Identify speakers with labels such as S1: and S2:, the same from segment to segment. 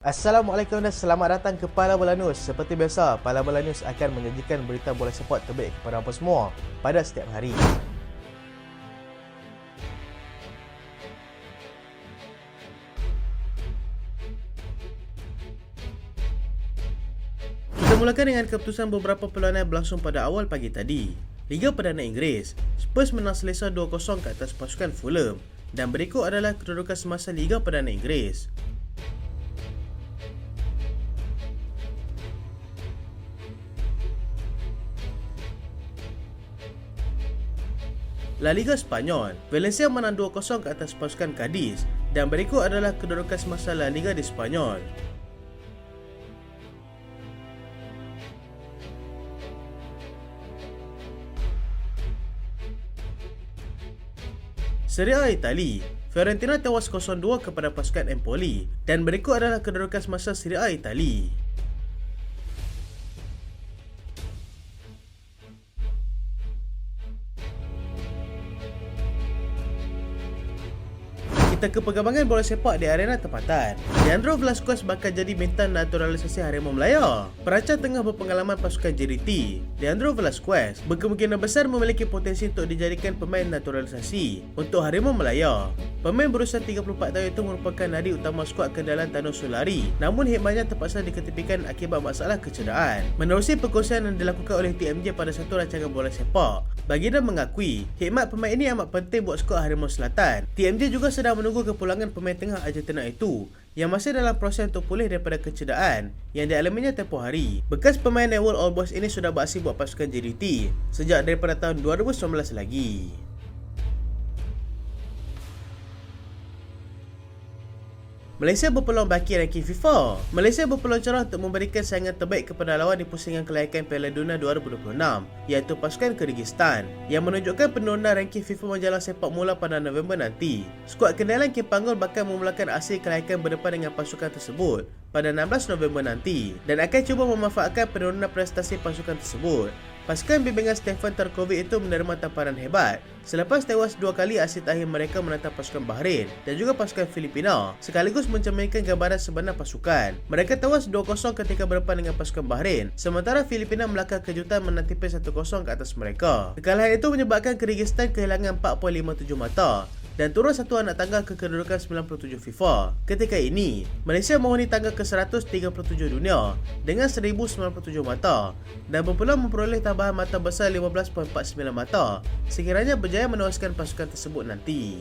S1: Assalamualaikum dan selamat datang ke Pala Bola News. Seperti biasa, Pala Bola News akan menyajikan berita bola sepak terbaik kepada anda semua pada setiap hari. Kita mulakan dengan keputusan beberapa perlawanan berlangsung pada awal pagi tadi. Liga Perdana Inggeris, Spurs menang selesa 2-0 ke atas pasukan Fulham dan berikut adalah kedudukan semasa Liga Perdana Inggeris. La Liga Spanyol, Valencia menang 2-0 ke atas pasukan Cadiz dan berikut adalah kedudukan semasa La Liga di Spanyol. Serie A Itali, Fiorentina tewas 0-2 kepada pasukan Empoli dan berikut adalah kedudukan semasa Serie A Itali. Kita ke perkembangan bola sepak di arena tempatan. Leandro Velasquez bakal jadi bintang naturalisasi Harimau Melaya. Perancang tengah berpengalaman pasukan JDT, Leandro Velasquez berkemungkinan besar memiliki potensi untuk dijadikan pemain naturalisasi untuk Harimau Melaya. Pemain berusia 34 tahun itu merupakan nadi utama skuad kendalan Tanjung Sulari, namun hikmatnya terpaksa diketepikan akibat masalah kecederaan. Menerusi perkongsian yang dilakukan oleh TMJ pada satu rancangan bola sepak, baginda mengakui hikmat pemain ini amat penting buat skuad Harimau Selatan. TMJ juga sedang menunggu kepulangan pemain tengah Argentina itu yang masih dalam proses untuk pulih daripada kecederaan yang dialaminya tempoh hari. Bekas pemain Newell's Old Boys ini sudah beraksi buat pasukan JDT sejak daripada tahun 2019 lagi. Malaysia berpeluang baki ranking FIFA. Malaysia berpeluang cerah untuk memberikan saingan terbaik kepada lawan di pusingan kelayakan Piala Dunia 2026, iaitu pasukan Kyrgyzstan, yang menunjukkan penurunan ranking FIFA menjelang sepak mula pada November nanti. Skuad kendalan Kim Panggul bakal memulakan aksi kelayakan berdepan dengan pasukan tersebut pada 16 November nanti dan akan cuba memanfaatkan penurunan prestasi pasukan tersebut. Pasukan bimbingan Stefan Tarkovic itu menerima tamparan hebat selepas tewas dua kali aksi terakhir mereka menentang pasukan Bahrain dan juga pasukan Filipina, sekaligus mencerminkan gambaran sebenar pasukan. Mereka tewas 2-0 ketika berdepan dengan pasukan Bahrain, sementara Filipina melakar kejutan menang tipis 1-0 ke atas mereka. Kekalahan itu menyebabkan Kyrgyzstan kehilangan 4.57 mata dan turun satu anak tangga ke kedudukan 97 FIFA. Ketika ini, Malaysia menghuni tangga ke-137 dunia dengan 1097 mata dan berpeluang memperoleh tambahan mata besar 15.49 mata sekiranya berjaya menewaskan pasukan tersebut nanti.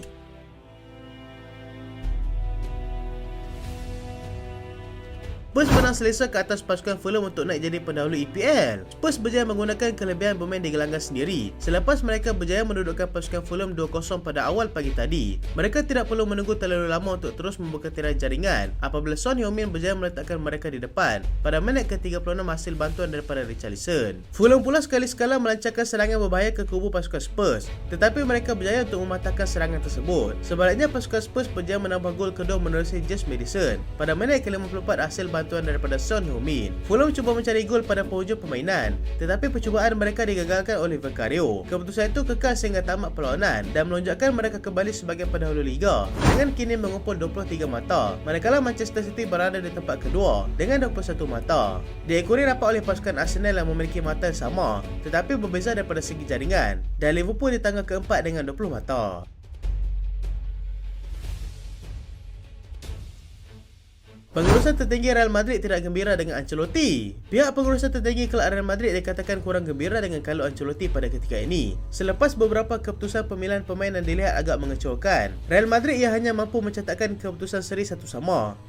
S1: Spurs menang selesa ke atas pasukan Fulham untuk naik jadi pendahulu EPL. Spurs berjaya menggunakan kelebihan bermain di gelanggang sendiri selepas mereka berjaya mendudukkan pasukan Fulham 2-0 pada awal pagi tadi. Mereka tidak perlu menunggu terlalu lama untuk terus membuka tirai jaringan apabila Son Heung-min berjaya meletakkan mereka di depan pada minit ke-36 hasil bantuan daripada Richarlison. Fulham pula sekali-sekala melancarkan serangan berbahaya ke kubu pasukan Spurs, tetapi mereka berjaya untuk mematahkan serangan tersebut. Sebaliknya, pasukan Spurs berjaya menambah gol kedua menerusi James Maddison pada minit ke-54 hasil bantuan daripada Son Heung-min. Fulham cuba mencari gol pada penghujung permainan, tetapi percubaan mereka digagalkan oleh Vicario. Keputusan itu kekal sehingga tamat perlawanan dan melonjakkan mereka kembali sebagai pendahulu liga dengan kini mengumpul 23 mata, manakala Manchester City berada di tempat kedua dengan 21 mata. Diikuti rapat oleh pasukan Arsenal yang memiliki mata yang sama tetapi berbeza daripada segi jaringan, dan Liverpool di tangga keempat dengan 20 mata. Pengurusan tertinggi Real Madrid tidak gembira dengan Ancelotti. Pihak pengurusan tertinggi kelab Real Madrid dikatakan kurang gembira dengan Carlo Ancelotti pada ketika ini selepas beberapa keputusan pemilihan pemain yang dilihat agak mengecewakan. Real Madrid yang hanya mampu mencatatkan keputusan seri 1-1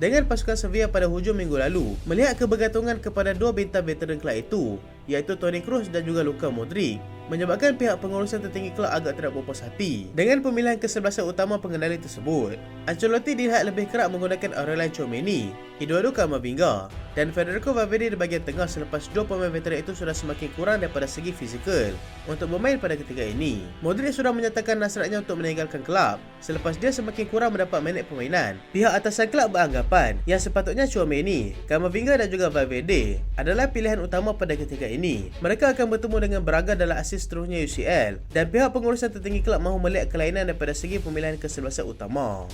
S1: dengan pasukan Sevilla pada hujung minggu lalu melihat kebergantungan kepada dua bintang veteran kelab itu, iaitu Toni Kroos dan juga Luka Modric, menyebabkan pihak pengurusan tertinggi kelab agak tidak berpuas hati dengan pemilihan kesebelasan utama pengendali tersebut. Ancelotti dilihat lebih kerap menggunakan Aurelien Tchouameni, Eduardo Camavinga dan Federico Valverde di bahagian tengah selepas dua pemain veteran itu sudah semakin kurang daripada segi fizikal untuk bermain pada ketika ini. Modric sudah menyatakan hasratnya untuk meninggalkan kelab selepas dia semakin kurang mendapat minit permainan. Pihak atasan kelab beranggapan yang sepatutnya Tchouameni, Camavinga dan juga Valverde adalah pilihan utama pada ketika ini. Mereka akan bertemu dengan Braga dalam aksi seterusnya UCL dan pihak pengurusan tertinggi kelab mahu melihat kelainan daripada segi pemilihan kesebelasan utama.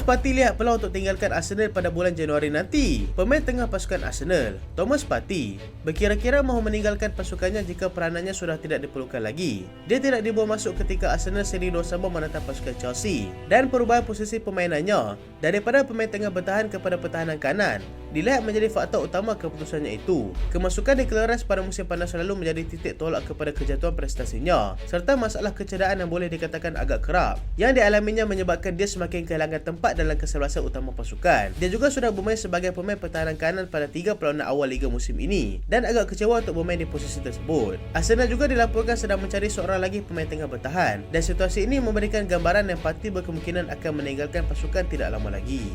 S1: Partey lihat peluang untuk tinggalkan Arsenal pada bulan Januari nanti. Pemain tengah pasukan Arsenal, Thomas Partey, berkira-kira mahu meninggalkan pasukannya jika peranannya sudah tidak diperlukan lagi. Dia tidak dibawa masuk ketika Arsenal seri 2-1 menentang pasukan Chelsea, dan perubahan posisi permainannya daripada pemain tengah bertahan kepada pertahanan kanan dilihat menjadi faktor utama keputusannya itu. Kemasukan di Clarence pada musim panas lalu menjadi titik tolak kepada kejatuhan prestasinya, serta masalah kecederaan yang boleh dikatakan agak kerap yang dialaminya menyebabkan dia semakin kehilangan tempat dalam kesebelasan utama pasukan. Dia juga sudah bermain sebagai pemain pertahanan kanan pada 3 perlawanan awal Liga musim ini dan agak kecewa untuk bermain di posisi tersebut. Arsenal juga dilaporkan sedang mencari seorang lagi pemain tengah bertahan, dan situasi ini memberikan gambaran yang Partey berkemungkinan akan meninggalkan pasukan tidak lama lagi.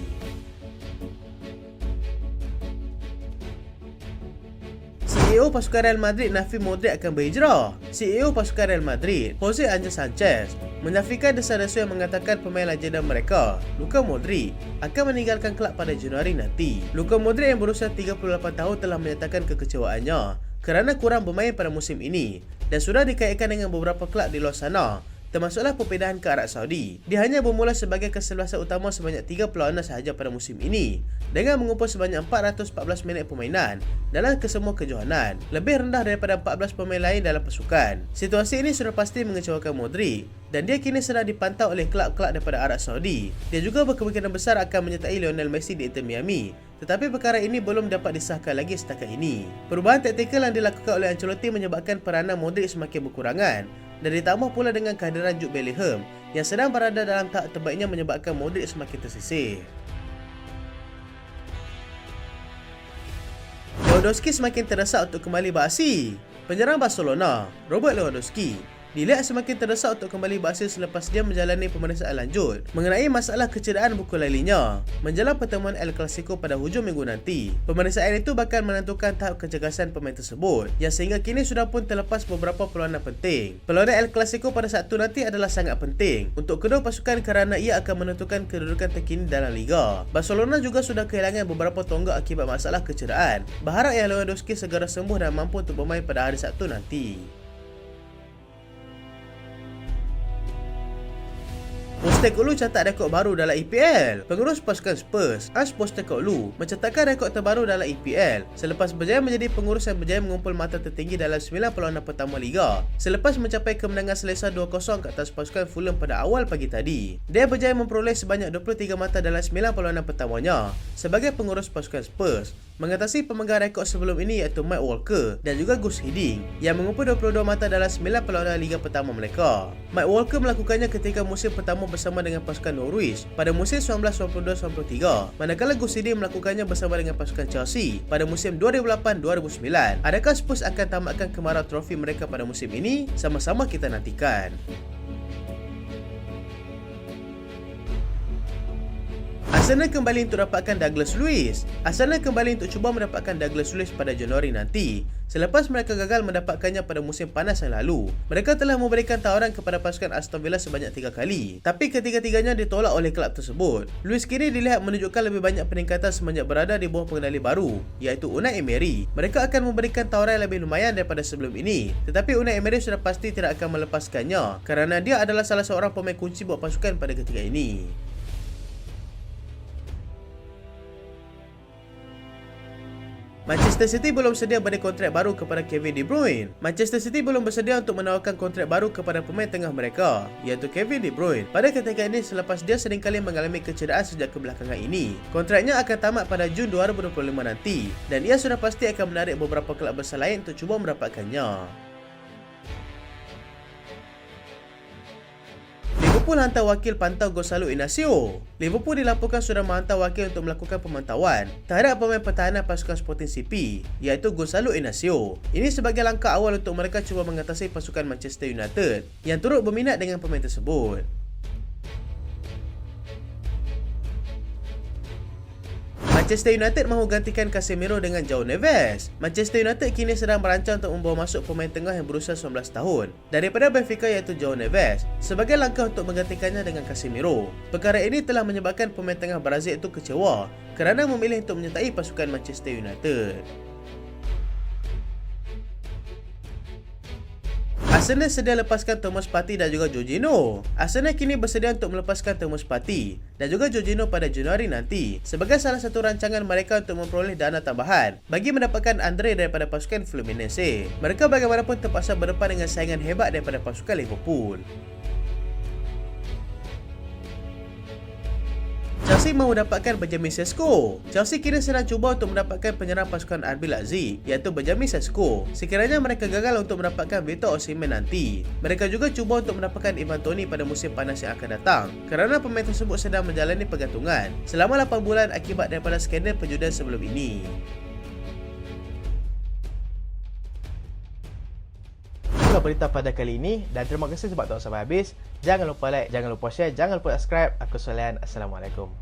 S1: CEO pasukan Real Madrid nafi Modric akan berhijrah. CEO pasukan Real Madrid, Jose Angel Sanchez, menafikan desak-desus yang mengatakan pemain legenda mereka, Luka Modric, akan meninggalkan kelab pada Januari nanti. Luka Modric yang berusia 38 tahun telah menyatakan kekecewaannya kerana kurang bermain pada musim ini dan sudah dikaitkan dengan beberapa kelab di luar sana, termasuklah perpindahan ke Arab Saudi. Dia hanya bermula sebagai kesebelasan utama sebanyak 3 perlawanan sahaja pada musim ini dengan mengumpul sebanyak 414 minit permainan dalam kesemua kejohanan, lebih rendah daripada 14 pemain lain dalam pasukan. Situasi ini sudah pasti mengecewakan Modric dan dia kini sedang dipantau oleh kelab-kelab daripada Arab Saudi. Dia juga berkemungkinan besar akan menyertai Lionel Messi di Inter Miami, tetapi perkara ini belum dapat disahkan lagi setakat ini. Perubahan taktikal yang dilakukan oleh Ancelotti menyebabkan peranan Modric semakin berkurangan, dan ditambah pula dengan kehadiran Jude Bellingham yang sedang berada dalam tahap terbaiknya menyebabkan Modric semakin tersisih. Lewandowski semakin terdesak untuk kembali beraksi. Penyerang Barcelona, Robert Lewandowski, dilihat semakin terdesak untuk kembali beraksi selepas dia menjalani pemeriksaan lanjut mengenai masalah kecederaan buku lalinya menjelang pertemuan El Clasico pada hujung minggu nanti. Pemeriksaan itu bakal menentukan tahap kecergasan pemain tersebut yang sehingga kini sudah pun terlepas beberapa perlawanan penting. Perlawanan El Clasico pada Sabtu nanti adalah sangat penting untuk kedua pasukan kerana ia akan menentukan kedudukan terkini dalam Liga. Barcelona juga sudah kehilangan beberapa tonggak akibat masalah kecederaan. Berharap yang Lewandowski segera sembuh dan mampu untuk bermain pada hari Sabtu nanti. Postecoglou catat rekod baru dalam EPL. Pengurus pasukan Spurs, Ange Postecoglou, mencatatkan rekod terbaru dalam EPL selepas berjaya menjadi pengurus yang berjaya mengumpul mata tertinggi dalam 9 perlawanan pertama Liga selepas mencapai kemenangan selesa 2-0 ke atas pasukan Fulham pada awal pagi tadi. Dia berjaya memperoleh sebanyak 23 mata dalam 9 perlawanan pertamanya sebagai pengurus pasukan Spurs, mengatasi pemegang rekod sebelum ini iaitu Mike Walker dan juga Gus Hiddink yang mengumpul 22 mata dalam 9 perlawanan Liga pertama mereka. Mike Walker melakukannya ketika musim pertama bersama dengan pasukan Norwich pada musim 1992-93, manakala Gus Hiddink melakukannya bersama dengan pasukan Chelsea pada musim 2008-2009. Adakah Spurs akan tamatkan kemarau trofi mereka pada musim ini? Sama-sama kita nantikan. Arsenal kembali untuk dapatkan Douglas Luiz. Arsenal kembali untuk cuba mendapatkan Douglas Luiz pada Januari nanti selepas mereka gagal mendapatkannya pada musim panas yang lalu. Mereka telah memberikan tawaran kepada pasukan Aston Villa sebanyak 3 kali, tapi ketiga-tiganya ditolak oleh kelab tersebut. Luiz kini dilihat menunjukkan lebih banyak peningkatan semenjak berada di bawah pengendali baru iaitu Unai Emery. Mereka akan memberikan tawaran yang lebih lumayan daripada sebelum ini, tetapi Unai Emery sudah pasti tidak akan melepaskannya kerana dia adalah salah seorang pemain kunci buat pasukan pada ketika ini. Manchester City belum sedia beri kontrak baru kepada Kevin De Bruyne. Manchester City belum bersedia untuk menawarkan kontrak baru kepada pemain tengah mereka, iaitu Kevin De Bruyne, pada ketika ini selepas dia seringkali mengalami kecederaan sejak kebelakangan ini. Kontraknya akan tamat pada Jun 2025 nanti, dan ia sudah pasti akan menarik beberapa kelab besar lain untuk cuba mendapatkannya. Liverpool hantar wakil pantau Gonzalo Inacio. Liverpool dilaporkan sudah menghantar wakil untuk melakukan pemantauan terhadap pemain pertahanan pasukan Sporting CP, iaitu Gonzalo Inacio. Ini sebagai langkah awal untuk mereka cuba mengatasi pasukan Manchester United yang turut berminat dengan pemain tersebut. Manchester United mahu gantikan Casemiro dengan João Neves. Manchester United kini sedang merancang untuk membawa masuk pemain tengah yang berusia 19 tahun daripada Benfica iaitu João Neves sebagai langkah untuk menggantikannya dengan Casemiro. Perkara ini telah menyebabkan pemain tengah Brazil itu kecewa kerana memilih untuk menyertai pasukan Manchester United. Arsenal sedia lepaskan Thomas Partey dan juga Jorginho. Arsenal kini bersedia untuk melepaskan Thomas Partey dan juga Jorginho pada Januari nanti sebagai salah satu rancangan mereka untuk memperoleh dana tambahan bagi mendapatkan Andre daripada pasukan Fluminense. Mereka bagaimanapun terpaksa berdepan dengan saingan hebat daripada pasukan Liverpool. Chelsea mahu mendapatkan Benjamin Sesko. Chelsea kini sedang cuba untuk mendapatkan penyerang pasukan RB Leipzig iaitu Benjamin Sesko. Sekiranya mereka gagal untuk mendapatkan Victor Osimhen nanti, mereka juga cuba untuk mendapatkan Ivan Toney pada musim panas yang akan datang kerana pemain tersebut sedang menjalani pergantungan selama 8 bulan akibat daripada skandal penjudian sebelum ini. Itulah berita pada kali ini dan terima kasih sebab tonton sampai habis. Jangan lupa like, jangan lupa share, jangan lupa subscribe. Aku Solian. Assalamualaikum.